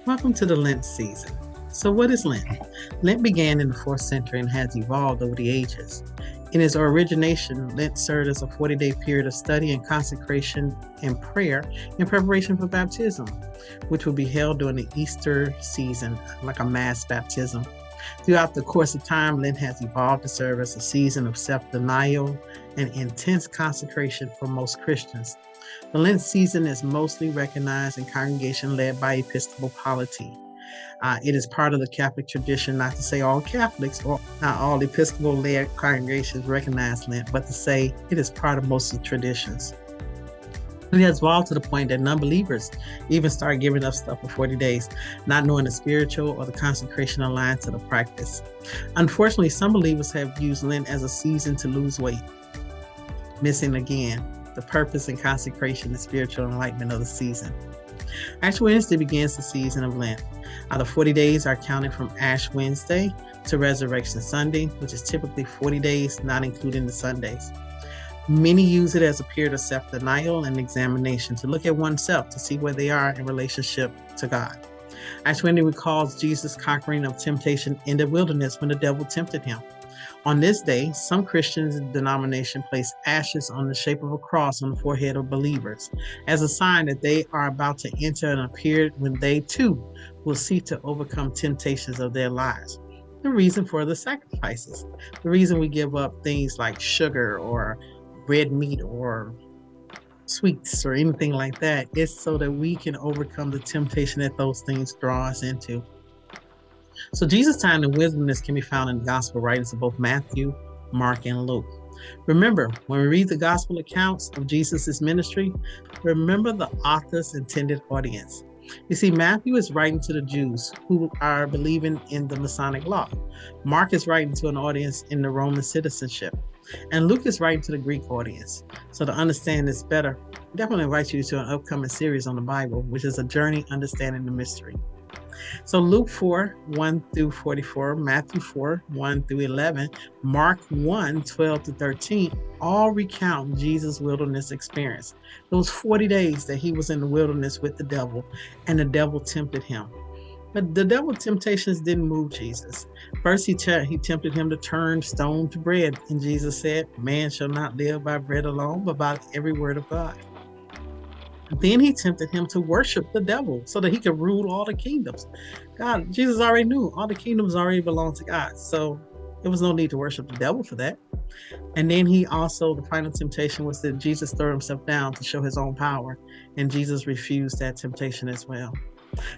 Welcome to the Lent season. So, what is Lent? Lent began in the 4th century and has evolved over the ages. In its origination, Lent served as a 40-day period of study and consecration and prayer in preparation for baptism, which would be held during the Easter season, like a mass baptism. Throughout the course of time, Lent has evolved to serve as a season of self-denial and intense consecration for most Christians. The Lent season is mostly recognized in congregation led by Episcopal polity. It is part of the Catholic tradition, not to say all Catholics or not all Episcopal led congregations recognize Lent, but to say it is part of most of the traditions. It has evolved to the point that non-believers even start giving up stuff for 40 days, not knowing the spiritual or the consecration aligned to the practice. Unfortunately, some believers have used Lent as a season to lose weight, missing again the purpose and consecration and spiritual enlightenment of the season. Ash Wednesday begins the season of Lent. The 40 days are counted from Ash Wednesday to Resurrection Sunday, which is typically 40 days, not including the Sundays. Many use it as a period of self-denial and examination to look at oneself to see where they are in relationship to God. Ash Wednesday recalls Jesus' conquering of temptation in the wilderness when the devil tempted him. On this day, some Christians in the denomination place ashes on the shape of a cross on the forehead of believers as a sign that they are about to enter a period when they too will seek to overcome temptations of their lives. The reason for the sacrifices, the reason we give up things like sugar or red meat or sweets or anything like that is so that we can overcome the temptation that those things draw us into. So Jesus' time in the wilderness can be found in the gospel writings of both Matthew, Mark, and Luke. Remember, when we read the gospel accounts of Jesus' ministry, remember the author's intended audience. You see, Matthew is writing to the Jews who are believing in the Masonic law. Mark is writing to an audience in the Roman citizenship. And Luke is writing to the Greek audience. So to understand this better, I definitely invite you to an upcoming series on the Bible, which is a journey understanding the mystery. So Luke 4, 1 through 44, Matthew 4, 1 through 11, Mark 1, 12 to 13, all recount Jesus' wilderness experience. Those 40 days that he was in the wilderness with the devil, and the devil tempted him. But the devil's temptations didn't move Jesus. First, he tempted him to turn stone to bread, and Jesus said, "Man shall not live by bread alone, but by every word of God." Then he tempted him to worship the devil so that he could rule all the kingdoms. Jesus already knew all the kingdoms already belong to God. So there was no need to worship the devil for that. And then the final temptation was that Jesus threw himself down to show his own power. And Jesus refused that temptation as well.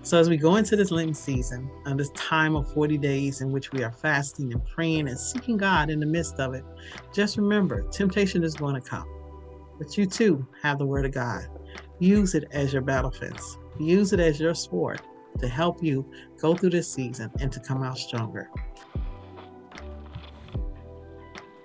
So as we go into this Lent season, this time of 40 days in which we are fasting and praying and seeking God in the midst of it, just remember, temptation is going to come. But you too have the word of God. Use it as your battle fence. Use it as your sword to help you go through this season and to come out stronger.